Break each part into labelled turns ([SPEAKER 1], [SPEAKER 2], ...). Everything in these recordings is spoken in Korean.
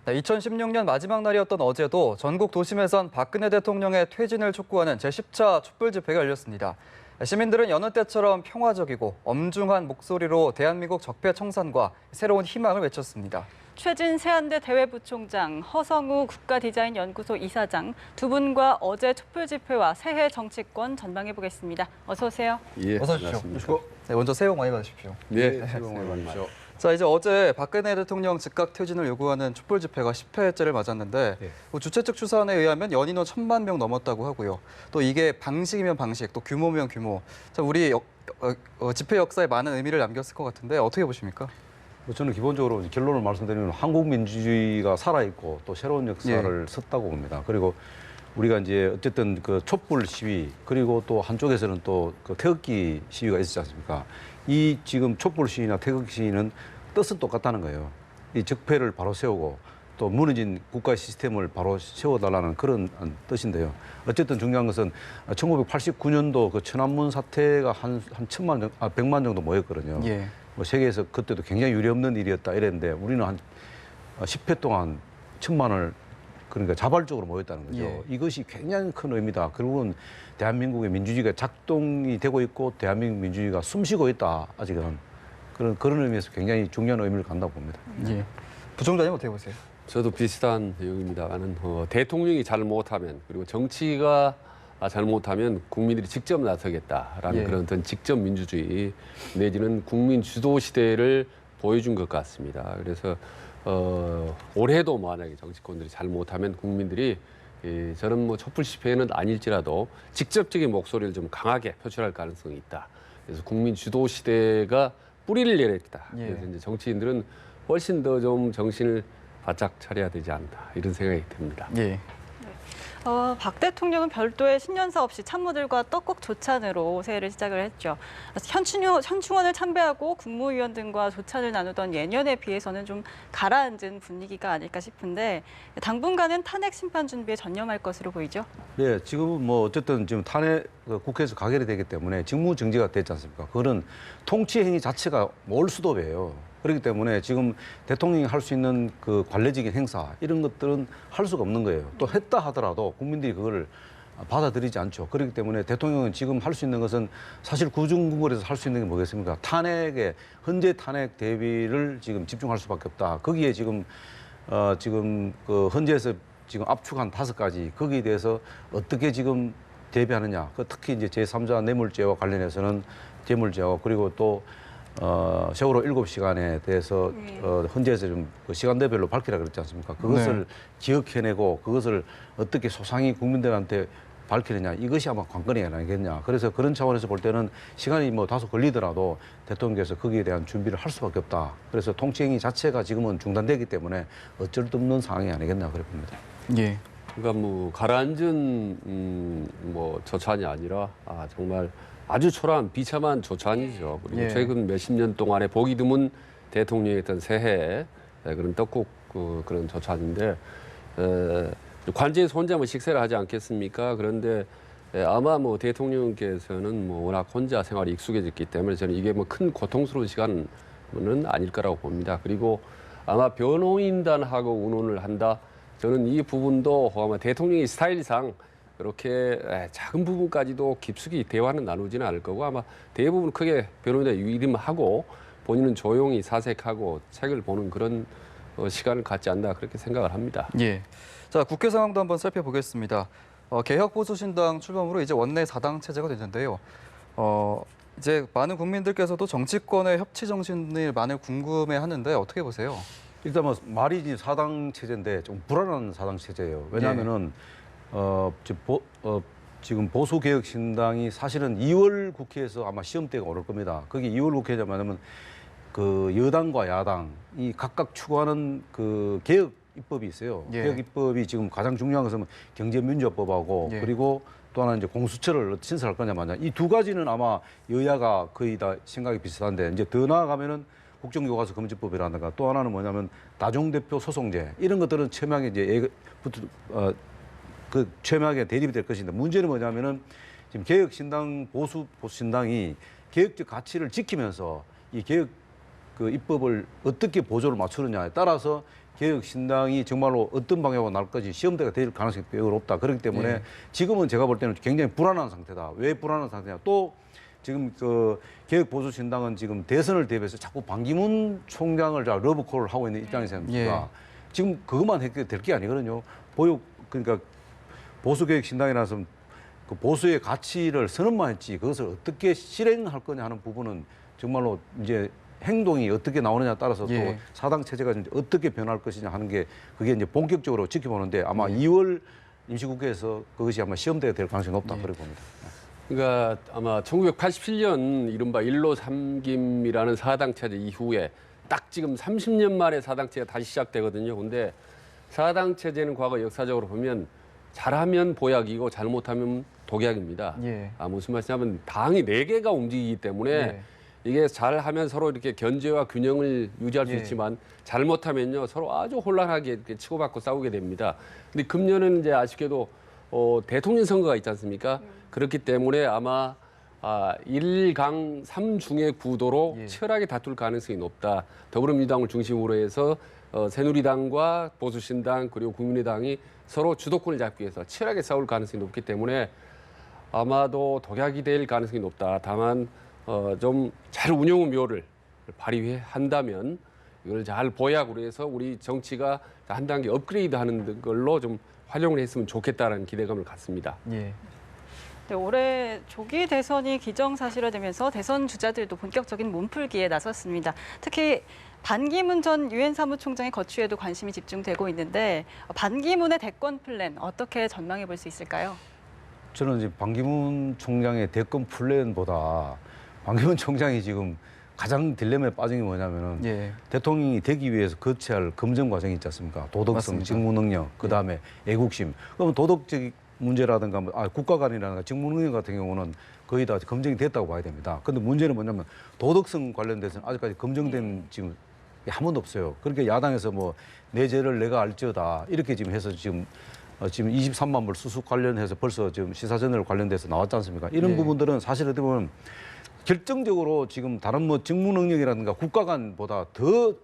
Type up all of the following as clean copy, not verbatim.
[SPEAKER 1] 네, 2016년 마지막 날이었던 어제도 전국 도심에선 박근혜 대통령의 퇴진을 촉구하는 제10차 촛불 집회가 열렸습니다. 시민들은 여느 때처럼 평화적이고 엄중한 목소리로 대한민국 적폐 청산과 새로운 희망을 외쳤습니다.
[SPEAKER 2] 최진 세안대 대외부총장, 허성우 국가디자인연구소 이사장 두 분과 어제 촛불 집회와 새해 정치권 전망해 보겠습니다. 어서 오세요.
[SPEAKER 3] 예,
[SPEAKER 1] 어서 오십시오. 네, 먼저 새해 복 많이 받으십시오.
[SPEAKER 3] 네, 새해 복 많이 받으십시오.
[SPEAKER 1] 자, 이제 어제 박근혜 대통령 즉각 퇴진을 요구하는 촛불 집회가 10회째를 맞았는데 주최 측 추산에 의하면 연인원 1,000만 명 넘었다고 하고요. 또 이게 방식이면 방식, 또 규모면 규모. 자, 우리 집회 역사에 많은 의미를 남겼을 것 같은데 어떻게 보십니까?
[SPEAKER 3] 저는 기본적으로 결론을 말씀드리면 한국 민주주의가 살아있고 또 새로운 역사를 썼다고 봅니다. 그리고 우리가 이제 어쨌든 그 촛불 시위 그리고 또 한쪽에서는 또 그 태극기 시위가 있었지 않습니까? 이 지금 촛불 시위나 태극기 시위는 뜻은 똑같다는 거예요. 이 적폐를 바로 세우고 또 무너진 국가 시스템을 바로 세워달라는 그런 뜻인데요. 어쨌든 중요한 것은 1989년도 그 천안문 사태가 한 100만 정도 모였거든요.
[SPEAKER 1] 예.
[SPEAKER 3] 뭐 세계에서 그때도 굉장히 유례없는 일이었다 이랬는데 우리는 한 10회 동안 1,000만을 그러니까 자발적으로 모였다는 거죠.
[SPEAKER 1] 예.
[SPEAKER 3] 이것이 굉장히 큰 의미다. 결국은 대한민국의 민주주의가 작동이 되고 있고 대한민국 민주주의가 숨쉬고 있다. 아직은 그런 의미에서 굉장히 중요한 의미를 갖는다고 봅니다.
[SPEAKER 1] 예. 부총장님 어떻게 보세요?
[SPEAKER 4] 저도 비슷한 내용입니다만은 대통령이 잘못하면 그리고 정치가 잘못하면 국민들이 직접 나서겠다라는 그런 어떤 직접 민주주의 내지는 국민 주도 시대를 보여준 것 같습니다. 그래서 올해도 만약에 정치권들이 잘못하면 국민들이 저는 뭐 촛불 집회는 아닐지라도 직접적인 목소리를 좀 강하게 표출할 가능성이 있다. 그래서 국민 주도 시대가 뿌리를 내렸다. 그래서 이제 정치인들은 훨씬 더 좀 정신을 바짝 차려야 되지 않나 이런 생각이 듭니다.
[SPEAKER 1] 예.
[SPEAKER 2] 박 대통령은 별도의 신년사 없이 참모들과 떡국 조찬으로 새해를 시작을 했죠. 현충원을 참배하고 국무위원 등과 조찬을 나누던 예년에 비해서는 좀 가라앉은 분위기가 아닐까 싶은데 당분간은 탄핵 심판 준비에 전념할 것으로 보이죠.
[SPEAKER 3] 네, 지금은 뭐 어쨌든 지금 탄핵 국회에서 가결이 되기 때문에 직무정지가 됐지 않습니까? 그거는 통치 행위 자체가 몰수도예요. 그렇기 때문에 지금 대통령이 할 수 있는 그 관례적인 행사 이런 것들은 할 수가 없는 거예요. 또 했다 하더라도 국민들이 그걸 받아들이지 않죠. 그렇기 때문에 대통령은 지금 할 수 있는 것은 사실 구중궁궐에서 할 수 있는 게 뭐겠습니까? 탄핵에 헌재 탄핵 대비를 지금 집중할 수밖에 없다. 거기에 지금 그 헌재에서 지금 압축한 5가지 거기에 대해서 어떻게 지금 대비하느냐. 특히 이제 제3자 뇌물죄와 관련해서는 재물죄와 그리고 또 세월호 7시간에 대해서 헌재에서 좀 그 시간대별로 밝히라 그랬지 않습니까? 그것을 기억해내고 그것을 어떻게 소상히 국민들한테 밝히느냐 이것이 아마 관건이 아니겠냐. 그래서 그런 차원에서 볼 때는 시간이 뭐 다소 걸리더라도 대통령께서 거기에 대한 준비를 할 수밖에 없다. 그래서 통치행위 자체가 지금은 중단되기 때문에 어쩔 수 없는 상황이 아니겠나 그래 봅니다.
[SPEAKER 1] 예.
[SPEAKER 4] 그러니까 뭐 가라앉은 뭐 조찬이 아니라 정말 아주 초라한 비참한 조찬이죠. 그리고 최근 몇십 년 동안에 보기 드문 대통령의 어떤 새해 그런 떡국 그런 조찬인데 관제에서 혼자 뭐 식사를 하지 않겠습니까? 그런데 아마 뭐 대통령께서는 뭐 워낙 혼자 생활이 익숙해졌기 때문에 저는 이게 뭐 큰 고통스러운 시간은 아닐 거라고 봅니다. 그리고 아마 변호인단하고 운운을 한다. 저는 이 부분도 아마 대통령의 스타일상 그렇게 작은 부분까지도 깊숙이 대화는 나누지는 않을 거고 아마 대부분 크게 변호인단 위임하고 본인은 조용히 사색하고 책을 보는 그런 시간을 갖지 않나 그렇게 생각을 합니다.
[SPEAKER 1] 예. 자, 국회 상황도 한번 살펴보겠습니다. 개혁보수신당 출범으로 이제 원내 4당 체제가 됐는데요. 이제 많은 국민들께서도 정치권의 협치 정신을 많이 궁금해하는데 어떻게 보세요?
[SPEAKER 3] 일단 뭐 말이 이제 4당 체제인데 좀 불안한 4당 체제예요. 왜냐하면은 지금 보수개혁신당이 사실은 2월 국회에서 아마 시험대가 오를 겁니다. 그게 2월 국회냐면 그 여당과 야당이 각각 추구하는 그 개혁 입법이 있어요. 개혁 입법이 지금 가장 중요한 것은 경제민주화법하고 그리고 또 하나는 이제 공수처를 신설할 거냐 마냐. 이 2가지는 아마 여야가 거의 다 생각이 비슷한데 이제 더 나아가면은 국정교과서 금지법이라든가 또 하나는 뭐냐면 다중대표 소송제 이런 것들은 첨예하게 이제 첨예하게 대립이 될 것인데 문제는 뭐냐면은 지금 개혁신당 보수신당이 개혁적 가치를 지키면서 이 개혁 그 입법을 어떻게 보조를 맞추느냐에 따라서 개혁 신당이 정말로 어떤 방향으로 날 것이 시험대가 될 가능성이 매우 높다. 그렇기 때문에
[SPEAKER 1] 예.
[SPEAKER 3] 지금은 제가 볼 때는 굉장히 불안한 상태다. 왜 불안한 상태냐? 또 지금 그 개혁 보수 신당은 지금 대선을 대비해서 자꾸 반기문 총장을 러브콜을 하고 있는 입장이지 않습니까? 지금 그것만 해도 될 게 아니거든요. 그러니까 보수 개혁 신당이라서 그 보수의 가치를 선언만 했지 그것을 어떻게 실행할 거냐 하는 부분은 정말로 이제 행동이 어떻게 나오느냐에 따라서
[SPEAKER 1] 예.
[SPEAKER 3] 또 사당 체제가 이제 어떻게 변할 것이냐 하는 게 그게 이제 본격적으로 지켜보는데 아마 2월 임시국회에서 그것이 아마 시험대가 될 가능성이 높다 그렇게 봅니다.
[SPEAKER 4] 그러니까 아마 1987년 이른바 일로 삼김이라는 사당 체제 이후에 딱 지금 30년 만에 사당 체제가 다시 시작되거든요. 근데 사당 체제는 과거 역사적으로 보면 잘하면 보약이고 잘못하면 독약입니다.
[SPEAKER 1] 예.
[SPEAKER 4] 무슨 말씀이냐면 당이 4개가 움직이기 때문에
[SPEAKER 1] 예.
[SPEAKER 4] 이게 잘하면 서로 이렇게 견제와 균형을 유지할 수
[SPEAKER 1] 예.
[SPEAKER 4] 있지만 잘못하면요 서로 아주 혼란하게 이렇게 치고받고 싸우게 됩니다. 근데 금년은 이제 아쉽게도 대통령 선거가 있지 않습니까? 그렇기 때문에 아마 1강 3중의 구도로
[SPEAKER 1] 예.
[SPEAKER 4] 치열하게 다툴 가능성이 높다. 더불어민주당을 중심으로 해서 새누리당과 보수신당 그리고 국민의당이 서로 주도권을 잡기 위해서 치열하게 싸울 가능성이 높기 때문에 아마도 독약이 될 가능성이 높다. 다만 좀 잘 운영의 묘를 발휘한다면 이걸 잘 보약으로 해서 우리 정치가 한 단계 업그레이드하는 걸로 좀 활용을 했으면 좋겠다라는 기대감을 갖습니다.
[SPEAKER 1] 예.
[SPEAKER 2] 네, 올해 조기 대선이 기정사실화되면서 대선 주자들도 본격적인 몸풀기에 나섰습니다. 특히 반기문 전 유엔 사무총장의 거취에도 관심이 집중되고 있는데 반기문의 대권 플랜 어떻게 전망해 볼 수 있을까요?
[SPEAKER 3] 저는 이제 반기문 총장의 대권 플랜보다 반기문 총장이 지금 가장 딜레마에 빠진 게 뭐냐면은
[SPEAKER 1] 예.
[SPEAKER 3] 대통령이 되기 위해서 거쳐야 할 검증 과정이 있지 않습니까? 도덕성,
[SPEAKER 1] 맞습니다.
[SPEAKER 3] 직무 능력, 그 다음에 애국심. 그러면 도덕적 문제라든가 국가관이라든가 직무 능력 같은 경우는 거의 다 검증이 됐다고 봐야 됩니다. 근데 문제는 뭐냐면 도덕성 관련돼서는 아직까지 검증된 지금 한 번도 없어요. 그러니까 야당에서 뭐 내 죄를 내가 알지어다 이렇게 지금 해서 지금 23만 불 수수 관련해서 벌써 지금 시사저널 관련돼서 나왔지 않습니까? 이런
[SPEAKER 1] 네.
[SPEAKER 3] 부분들은 사실 어떻게 보면 결정적으로 지금 다른 뭐 직무 능력이라든가 국가관보다 더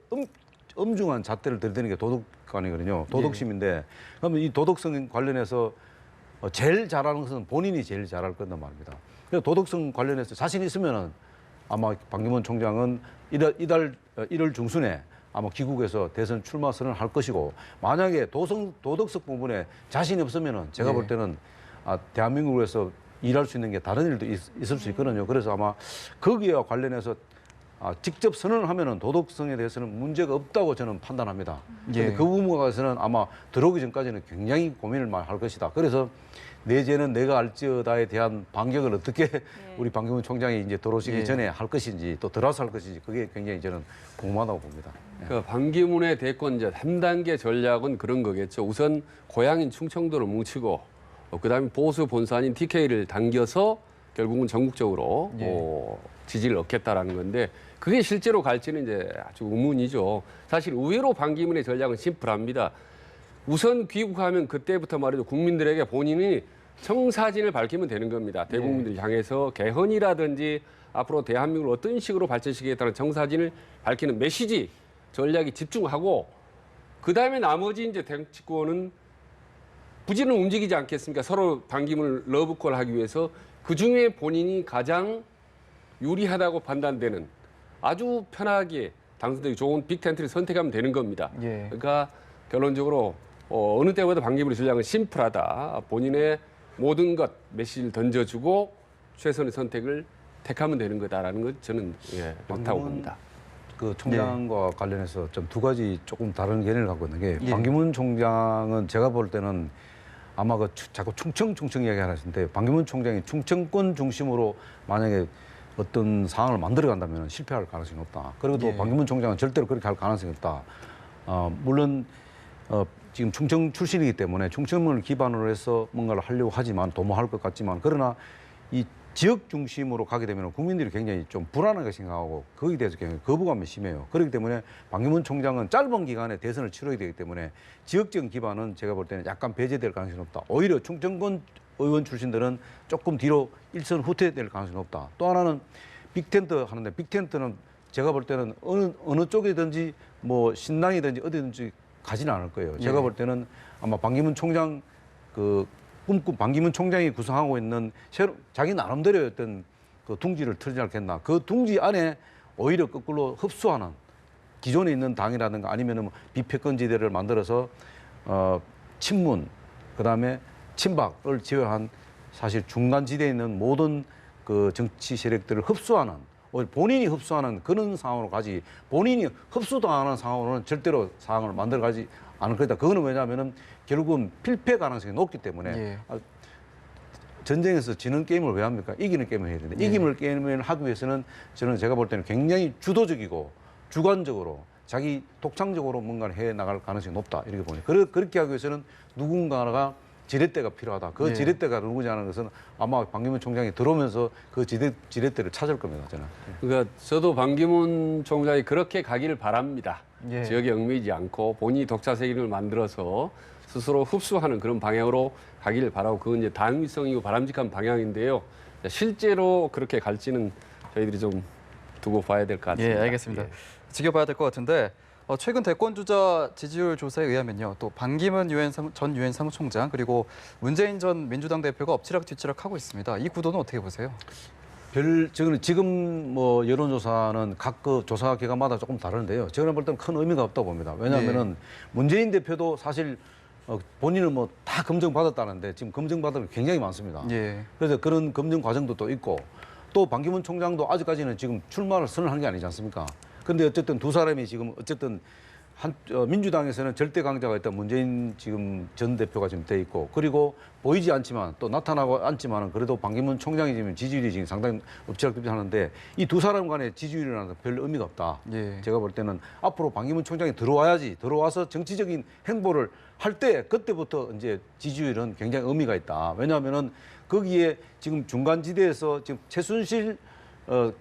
[SPEAKER 3] 엄중한 잣대를 들이대는 게 도덕관이거든요. 도덕심인데 그러면 이 도덕성 관련해서 제일 잘하는 것은 본인이 제일 잘할 거란 말입니다. 그래서 도덕성 관련해서 자신 있으면은 아마 반기문 총장은 이달 1월 중순에 아마 귀국해서 대선 출마 선언을 할 것이고 만약에 도덕성 부분에 자신이 없으면은 제가
[SPEAKER 1] 네.
[SPEAKER 3] 볼 때는 대한민국에서 일할 수 있는 게 다른 일도 있을 수 있거든요. 그래서 아마 거기와 관련해서 직접 선언을 하면은 도덕성에 대해서는 문제가 없다고 저는 판단합니다. 그런데
[SPEAKER 1] 예.
[SPEAKER 3] 그 부분에 관해서는 아마 들어오기 전까지는 굉장히 고민을 많이 할 것이다. 그래서 내 죄는 내가 알지어다에 대한 반격을 어떻게 우리 반기문 총장이 이제 들어오시기
[SPEAKER 1] 예.
[SPEAKER 3] 전에 할 것인지 또 들어와서 할 것인지 그게 굉장히 저는 궁금하다고 봅니다.
[SPEAKER 4] 그 반기문의 대권 이제 3단계 전략은 그런 거겠죠. 우선 고향인 충청도를 뭉치고 그다음에 보수 본산인 TK를 당겨서 결국은 전국적으로 지지를 얻겠다라는 건데 그게 실제로 갈지는 이제 아주 의문이죠. 사실 의외로 반기문의 전략은 심플합니다. 우선 귀국하면 그때부터 말이죠. 국민들에게 본인이 청사진을 밝히면 되는 겁니다. 대국민들을 향해서 개헌이라든지 앞으로 대한민국을 어떤 식으로 발전시키겠다는 청사진을 밝히는 메시지 전략이 집중하고 그다음에 나머지 이제 정치권은 부지런 움직이지 않겠습니까? 서로 반기문을 러브콜 하기 위해서 그중에 본인이 가장 유리하다고 판단되는 아주 편하게 당선되기 좋은 빅텐트를 선택하면 되는 겁니다.
[SPEAKER 1] 예.
[SPEAKER 4] 그러니까 결론적으로 어느 때보다 반기문의 전략은 심플하다. 본인의 모든 것 메시지를 던져주고 최선의 선택을 택하면 되는 거다라는 것 저는 그렇다고 봅니다.
[SPEAKER 3] 그 총장과 관련해서 좀 두 가지 조금 다른 개념을 갖고 있는 게
[SPEAKER 1] 예.
[SPEAKER 3] 반기문 총장은 제가 볼 때는 아마 자꾸 충청 이야기 하시는데 반기문 총장이 충청권 중심으로 만약에 어떤 상황을 만들어 간다면 실패할 가능성이 높다. 그리고 또
[SPEAKER 1] 예.
[SPEAKER 3] 반기문 총장은 절대로 그렇게 할 가능성이 없다. 물론 지금 충청 출신이기 때문에 충청을 기반으로 해서 뭔가를 하려고 하지만 도모할 것 같지만 그러나 이 지역 중심으로 가게 되면 국민들이 굉장히 좀 불안하게 생각하고 거기에 대해서 굉장히 거부감이 심해요. 그렇기 때문에 반기문 총장은 짧은 기간에 대선을 치러야 되기 때문에 지역적 기반은 제가 볼 때는 약간 배제될 가능성이 높다. 오히려 충청권 의원 출신들은 조금 뒤로 일선 후퇴될 가능성이 높다. 또 하나는 빅텐트 하는데 빅텐트는 제가 볼 때는 어느 쪽이든지 뭐 신당이든지 어디든지 가지는 않을 거예요. 제가 볼 때는 아마 반기문 총장 반기문 총장이 구성하고 있는 자기 나름대로의 어떤 그 둥지를 틀지 않겠나. 그 둥지 안에 오히려 거꾸로 흡수하는 기존에 있는 당이라든가 아니면은 뭐 비패권지대를 만들어서 친문 그다음에 친박을 제외한 사실 중간지대에 있는 모든 그 정치 세력들을 흡수하는 오히려 본인이 흡수하는 그런 상황으로 가지 본인이 흡수당하는 상황으로는 절대로 상황을 만들어가지 않을 거다. 그거는 왜냐하면은 결국은 필패 가능성이 높기 때문에 전쟁에서 지는 게임을 왜 합니까? 이기는 게임을 해야 되는데 이기는 게임을 하기 위해서는 저는 제가 볼 때는 굉장히 주도적이고 주관적으로 자기 독창적으로 뭔가를 해 나갈 가능성이 높다 이렇게 보니 그렇게 하기 위해서는 누군가가 지렛대가 필요하다. 그 지렛대가 누구지 하는 것은 아마 반기문 총장이 들어오면서 그 지렛대를 찾을 겁니다. 저는.
[SPEAKER 4] 그러니까 저도 반기문 총장이 그렇게 가기를 바랍니다. 지역에 얽매이지 않고 본인이 독자 세력을 만들어서 스스로 흡수하는 그런 방향으로 가기를 바라고 그건 이제 당위성이고 바람직한 방향인데요. 실제로 그렇게 갈지는 저희들이 좀 두고 봐야 될 것 같습니다.
[SPEAKER 1] 예, 알겠습니다. 지켜봐야 될 것 같은데 최근 대권 주자 지지율 조사에 의하면요, 또 반기문 전 유엔 사무총장 그리고 문재인 전 민주당 대표가 엎치락뒤치락 하고 있습니다. 이 구도는 어떻게 보세요?
[SPEAKER 3] 지금 뭐 여론조사는 각 그 조사 기관마다 조금 다른데요. 제가 볼 때는 큰 의미가 없다고 봅니다. 왜냐하면은 문재인 대표도 사실 본인은 뭐 다 검증받았다는데 지금 검증받은 게 굉장히 많습니다. 그래서 그런 검증 과정도 또 있고 또 반기문 총장도 아직까지는 지금 출마를 선언한 게 아니지 않습니까? 근데 어쨌든 두 사람이 지금 어쨌든 민주당에서는 절대 강자가 있다 문재인 지금 전 대표가 지금 돼 있고 그리고 보이지 않지만 또 나타나고 않지만은 그래도 반기문 총장이 지금 지지율이 지금 상당히 엎치락뒤치락하는데 이 두 사람 간의 지지율이라는 별 의미가 없다. 제가 볼 때는 앞으로 반기문 총장이 들어와서 정치적인 행보를 할 때 그때부터 이제 지지율은 굉장히 의미가 있다. 왜냐하면은 거기에 지금 중간지대에서 지금 최순실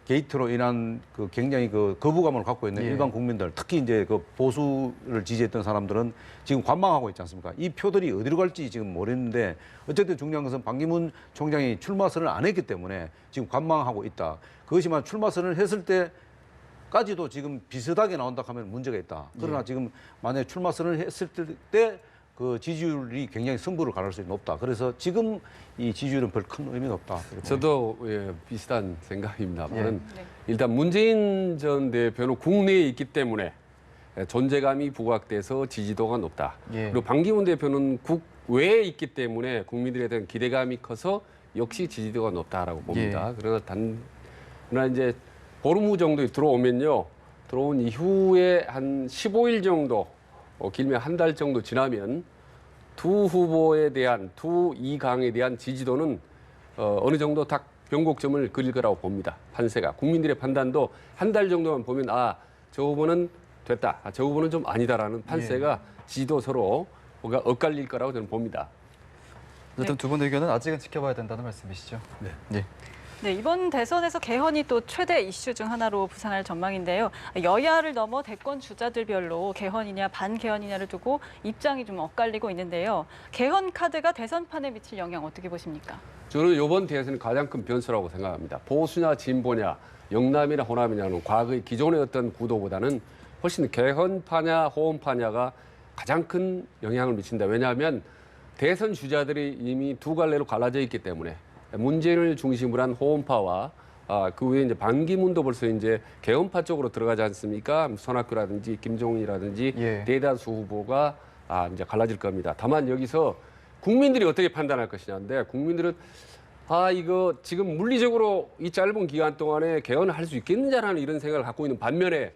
[SPEAKER 3] 게이트로 인한 그 굉장히 그 거부감을 갖고 있는 일반 국민들, 특히 이제 그 보수를 지지했던 사람들은 지금 관망하고 있지 않습니까? 이 표들이 어디로 갈지 지금 모르겠는데 어쨌든 중요한 것은 반기문 총장이 출마 선언을 안 했기 때문에 지금 관망하고 있다. 그것이만 출마 선언을 했을 때까지도 지금 비슷하게 나온다 하면 문제가 있다. 그러나 지금 만약에 출마 선언을 했을 때 그 지지율이 굉장히 승부를 가를 수 높다. 그래서 지금 이 지지율은 별 큰 의미가 없다.
[SPEAKER 4] 저도 비슷한 생각입니다만 일단 문재인 전 대표는 국내에 있기 때문에 존재감이 부각돼서 지지도가 높다. 그리고 반기문 대표는 국외에 있기 때문에 국민들에 대한 기대감이 커서 역시 지지도가 높다라고 봅니다. 그러나 이제 보름 후 정도에 들어오면요. 들어온 이후에 한 15일 정도 길면 한 달 정도 지나면 두 후보에 대한 두 이강에 대한 지지도는 어느 정도 딱 변곡점을 그릴 거라고 봅니다. 판세가 국민들의 판단도 한 달 정도만 보면 저 후보는 됐다, 저 후보는 좀 아니다라는 판세가 지지도 서로 뭔가 엇갈릴 거라고 저는 봅니다.
[SPEAKER 1] 어쨌든 두 분 의견은 아직은 지켜봐야 된다는 말씀이시죠?
[SPEAKER 2] 네, 이번 대선에서 개헌이 또 최대 이슈 중 하나로 부상할 전망인데요. 여야를 넘어 대권 주자들별로 개헌이냐 반개헌이냐를 두고 입장이 좀 엇갈리고 있는데요. 개헌 카드가 대선판에 미칠 영향 어떻게 보십니까?
[SPEAKER 4] 저는 이번 대선이 가장 큰 변수라고 생각합니다. 보수냐 진보냐, 영남이나 호남이냐는 과거의 기존의 어떤 구도보다는 훨씬 개헌파냐 호헌파냐가 가장 큰 영향을 미친다. 왜냐하면 대선 주자들이 이미 두 갈래로 갈라져 있기 때문에 문재인을 중심으로 한 호헌파와 그 외에 이제 반기문도 벌써 이제 개헌파 쪽으로 들어가지 않습니까? 손학규라든지 김종인이라든지 대다수 후보가 이제 갈라질 겁니다. 다만 여기서 국민들이 어떻게 판단할 것이냐인데 국민들은 이거 지금 물리적으로 이 짧은 기간 동안에 개헌을 할 수 있겠느냐라는 이런 생각을 갖고 있는 반면에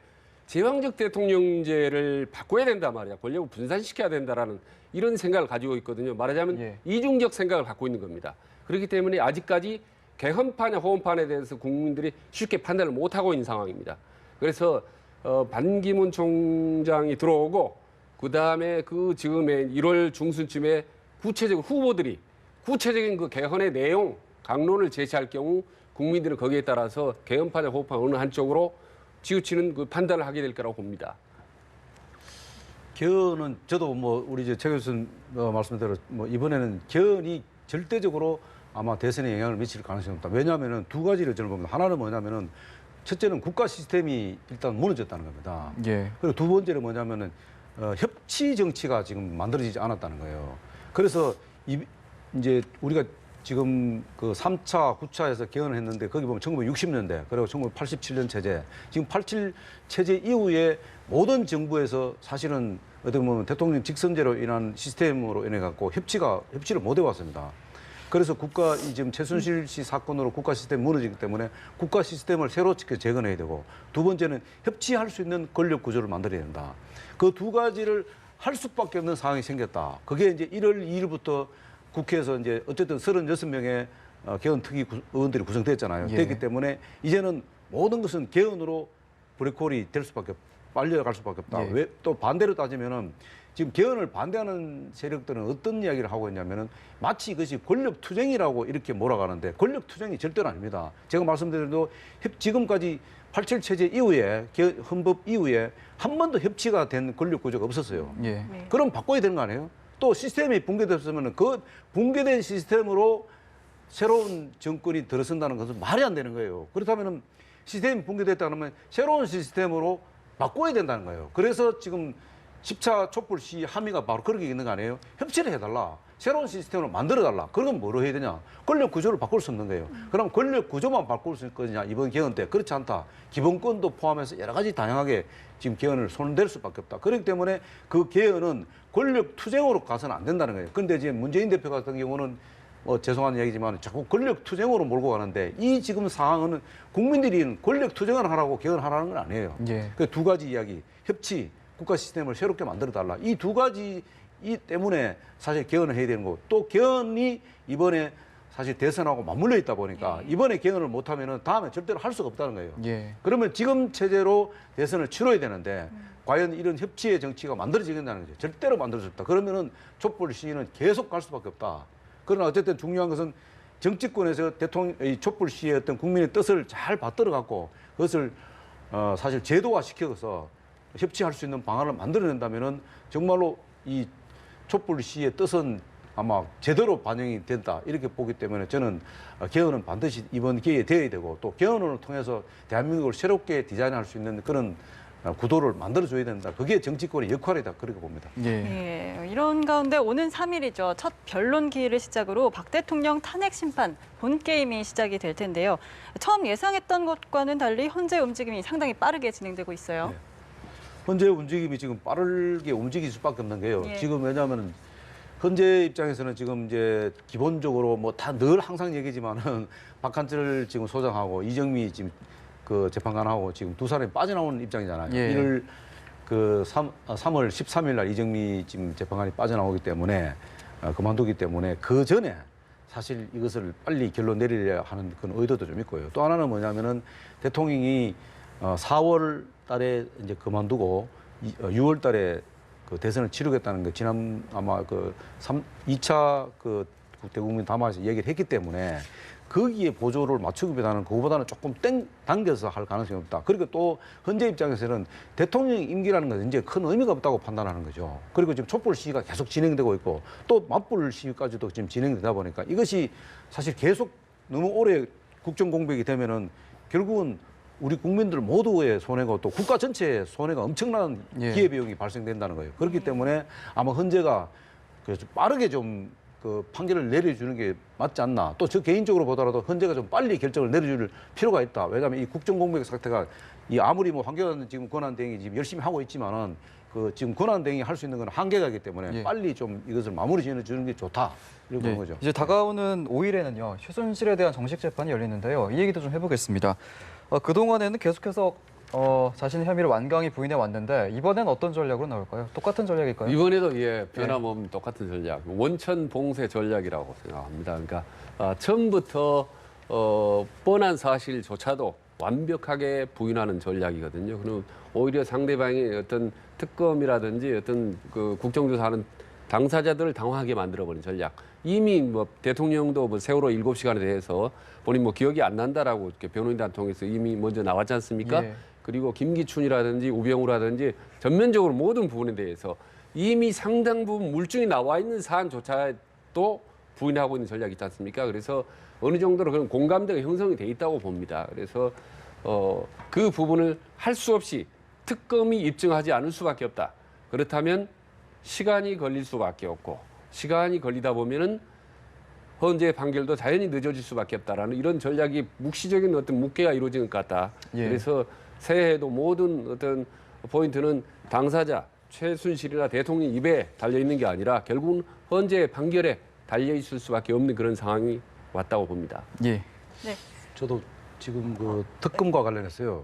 [SPEAKER 4] 제왕적 대통령제를 바꿔야 된단 말이야. 권력을 분산시켜야 된다라는 이런 생각을 가지고 있거든요. 말하자면 이중적 생각을 갖고 있는 겁니다. 그렇기 때문에 아직까지 개헌파냐 호헌파에 대해서 국민들이 쉽게 판단을 못하고 있는 상황입니다. 그래서 반기문 총장이 들어오고 그다음에 그 즈음에 1월 중순쯤에 구체적으로 후보들이 구체적인 그 개헌의 내용, 강론을 제시할 경우 국민들은 거기에 따라서 개헌파냐 호헌파 어느 한쪽으로 치우치는 그 판단을 하게 될 거라고 봅니다.
[SPEAKER 3] 개헌은 저도 뭐 우리 최 교수님 말씀대로 뭐 이번에는 개헌이 절대적으로 아마 대선에 영향을 미칠 가능성이 없다. 왜냐하면은 두 가지를 저는 봅니다. 하나는 뭐냐면은 첫째는 국가 시스템이 일단 무너졌다는 겁니다. 그리고 두 번째는 뭐냐면은 협치 정치가 지금 만들어지지 않았다는 거예요. 그래서 이제 우리가 지금 그 3차, 9차에서 개헌을 했는데 거기 보면 1960년대 그리고 1987년 체제, 지금 87 체제 이후에 모든 정부에서 사실은 어떻게 보면 대통령 직선제로 인한 시스템으로 인해 갖고 협치를 못 해왔습니다. 그래서 지금 최순실 씨 사건으로 국가 시스템이 무너지기 때문에 국가 시스템을 새로 재건해야 되고, 두 번째는 협치할 수 있는 권력 구조를 만들어야 된다. 그 두 가지를 할 수밖에 없는 상황이 생겼다. 그게 이제 1월 2일부터 국회에서 이제 어쨌든 36명의 개헌 특위 의원들이 구성됐잖아요.
[SPEAKER 1] 예.
[SPEAKER 3] 됐기 때문에 이제는 모든 것은 개헌으로 브레이크홀이 될 수밖에 빨려갈 수밖에 없다.
[SPEAKER 1] 예.
[SPEAKER 3] 왜 또 반대로 따지면은 지금 개헌을 반대하는 세력들은 어떤 이야기를 하고 있냐면은 마치 이것이 권력 투쟁이라고 이렇게 몰아가는데 권력 투쟁이 절대로 아닙니다. 제가 말씀드린 대로 지금까지 87 체제 이후에 헌법 이후에 한 번도 협치가 된 권력 구조가 없었어요.
[SPEAKER 1] 예.
[SPEAKER 2] 네.
[SPEAKER 3] 그럼 바꿔야 되는 거 아니에요? 또 시스템이 붕괴됐으면 그 붕괴된 시스템으로 새로운 정권이 들어선다는 것은 말이 안 되는 거예요. 그렇다면 시스템이 붕괴됐다 그러면 새로운 시스템으로 바꿔야 된다는 거예요. 그래서 지금 10차 촛불 시위 함의가 바로 그렇게 있는 거 아니에요? 협치를 해달라. 새로운 시스템으로 만들어달라. 그건 뭐로 해야 되냐? 권력 구조를 바꿀 수 없는 거예요. 그럼 권력 구조만 바꿀 수 있거든요. 이번 개헌 때. 그렇지 않다. 기본권도 포함해서 여러 가지 다양하게 지금 개헌을 손댈 수밖에 없다. 그렇기 때문에 그 개헌은 권력 투쟁으로 가서는 안 된다는 거예요. 그런데 지금 문재인 대표 같은 경우는 죄송한 얘기지만 자꾸 권력 투쟁으로 몰고 가는데 이 지금 상황은 국민들이 권력 투쟁을 하라고 개헌하라는 건 아니에요.
[SPEAKER 1] 예.
[SPEAKER 3] 그 두 가지 이야기, 협치, 국가 시스템을 새롭게 만들어달라. 이 두 가지 때문에 사실 개헌을 해야 되는 거고, 또 개헌이 이번에 사실 대선하고 맞물려 있다 보니까 이번에 개헌을 못하면은 다음에 절대로 할 수가 없다는 거예요.
[SPEAKER 1] 예.
[SPEAKER 3] 그러면 지금 체제로 대선을 치러야 되는데 과연 이런 협치의 정치가 만들어지겠다는 거죠. 절대로 만들 수 없다. 그러면은 촛불 시위는 계속 갈 수밖에 없다. 그러나 어쨌든 중요한 것은 정치권에서 이 촛불 시위의 어떤 국민의 뜻을 잘 받들어 갖고 그것을 사실 제도화 시켜서 협치할 수 있는 방안을 만들어낸다면은 정말로 이 촛불 시위의 뜻은 아마 제대로 반영이 된다 이렇게 보기 때문에 저는 개헌은 반드시 이번 기회에 돼야 되고, 또 개헌을 통해서 대한민국을 새롭게 디자인할 수 있는 그런 구도를 만들어줘야 된다. 그게 정치권의 역할이다 그렇게 봅니다.
[SPEAKER 1] 예.
[SPEAKER 2] 예, 이런 가운데 오는 3일이죠. 첫 변론 기일을 시작으로 박 대통령 탄핵 심판 본 게임이 시작이 될 텐데요. 처음 예상했던 것과는 달리 현재 움직임이 상당히 빠르게 진행되고 있어요.
[SPEAKER 3] 네. 현재 움직임이 지금 빠르게 움직일 수밖에 없는 게요.
[SPEAKER 2] 예.
[SPEAKER 3] 지금 왜냐하면 현재 입장에서는 지금 이제 기본적으로 뭐 다 늘 항상 얘기지만은 박한철 지금 소장하고 이정미 지금 그 재판관하고 지금 두 사람이 빠져나오는 입장이잖아요.
[SPEAKER 1] 예.
[SPEAKER 3] 이를 그 3월 13일 날 이정미 지금 재판관이 빠져나오기 때문에 그만두기 때문에 그 전에 사실 이것을 빨리 결론 내리려 하는 그런 의도도 좀 있고요. 또 하나는 뭐냐면은 대통령이 4월 달에 이제 그만두고 6월 달에 그 대선을 치르겠다는 거 지난 아마 그 2차 그 대국민 담화에서 얘기를 했기 때문에 거기에 보조를 맞추기보다는 그거보다는 조금 당겨서 할 가능성이 없다. 그리고 또 현재 입장에서는 대통령 임기라는 것은 이제 큰 의미가 없다고 판단하는 거죠. 그리고 지금 촛불 시위가 계속 진행되고 있고 또 맞불 시위까지도 지금 진행되다 보니까 이것이 사실 계속 너무 오래 국정 공백이 되면은 결국은 우리 국민들 모두의 손해고 또 국가 전체의 손해가 엄청난
[SPEAKER 1] 예.
[SPEAKER 3] 기회비용이 발생된다는 거예요. 그렇기 때문에 아마 헌재가 그래서 빠르게 좀 그 판결을 내려주는 게 맞지 않나. 또 저 개인적으로 보더라도 헌재가 좀 빨리 결정을 내려줄 필요가 있다. 왜냐하면 이 국정공백 사태가 이 아무리 뭐 황교안 지금 권한대행이 지금 열심히 하고 있지만은 그 지금 권한대행이 할 수 있는 건 한계가 있기 때문에
[SPEAKER 1] 예.
[SPEAKER 3] 빨리 좀 이것을 마무리 지어주는 게 좋다. 이렇게 보는 거죠.
[SPEAKER 1] 이제 다가오는 5일에는요 최순실에 대한 정식 재판이 열리는데요. 이 얘기도 좀 해보겠습니다. 그동안에는 계속해서 자신의 혐의를 완강히 부인해 왔는데 이번엔 어떤 전략으로 나올까요? 똑같은 전략일까요?
[SPEAKER 4] 이번에도 변함없는 똑같은 전략, 원천 봉쇄 전략이라고 생각합니다. 그러니까 처음부터 뻔한 사실조차도 완벽하게 부인하는 전략이거든요. 그럼 오히려 상대방이 어떤 특검이라든지 어떤 그 국정조사하는 당사자들을 당황하게 만들어버린 전략. 이미 뭐 대통령도 뭐 세월호 7시간에 대해서 본인 뭐 기억이 안 난다라고 이렇게 변호인단 통해서 이미 먼저 나왔지 않습니까?
[SPEAKER 1] 예.
[SPEAKER 4] 그리고 김기춘이라든지 우병우라든지 전면적으로 모든 부분에 대해서 이미 상당 부분 물증이 나와 있는 사안조차도 부인하고 있는 전략이 있지 않습니까? 그래서 어느 정도로 그런 공감대가 형성이 돼 있다고 봅니다. 그래서 그 부분을 할 수 없이 특검이 입증하지 않을 수밖에 없다. 그렇다면 시간이 걸릴 수밖에 없고 시간이 걸리다 보면은 헌재의 판결도 자연히 늦어질 수밖에 없다라는 이런 전략이 묵시적인 어떤 묵계가 이루어진 것 같다.
[SPEAKER 1] 예.
[SPEAKER 4] 그래서 새해에도 모든 어떤 포인트는 당사자 최순실이나 대통령 입에 달려 있는 게 아니라 결국은 헌재의 판결에 달려 있을 수밖에 없는 그런 상황이 왔다고 봅니다.
[SPEAKER 1] 예.
[SPEAKER 2] 네.
[SPEAKER 3] 저도 지금 그 특검과 관련해서요.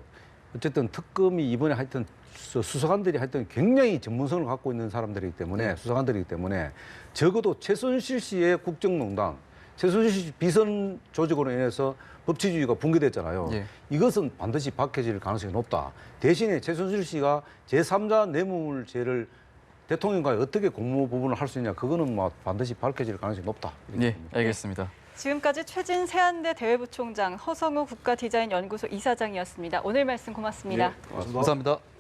[SPEAKER 3] 어쨌든 특검이 이번에 하여튼 수사관들이 하여튼 굉장히 전문성을 갖고 있는 사람들이기 때문에 수사관들이기 때문에 적어도 최순실 씨의 국정농단, 최순실 씨 비선 조직으로 인해서 법치주의가 붕괴됐잖아요.
[SPEAKER 1] 예.
[SPEAKER 3] 이것은 반드시 밝혀질 가능성이 높다. 대신에 최순실 씨가 제3자 뇌물죄를 대통령과 어떻게 공모 부분을 할 수 있냐, 그거는 뭐 반드시 밝혀질 가능성이 높다. 이렇게
[SPEAKER 1] 예,
[SPEAKER 3] 봅니다.
[SPEAKER 1] 알겠습니다.
[SPEAKER 2] 지금까지 최진 세한대 대외부총장, 허성우 국가디자인연구소 이사장이었습니다. 오늘 말씀 고맙습니다.
[SPEAKER 3] 고맙습니다.
[SPEAKER 1] 감사합니다.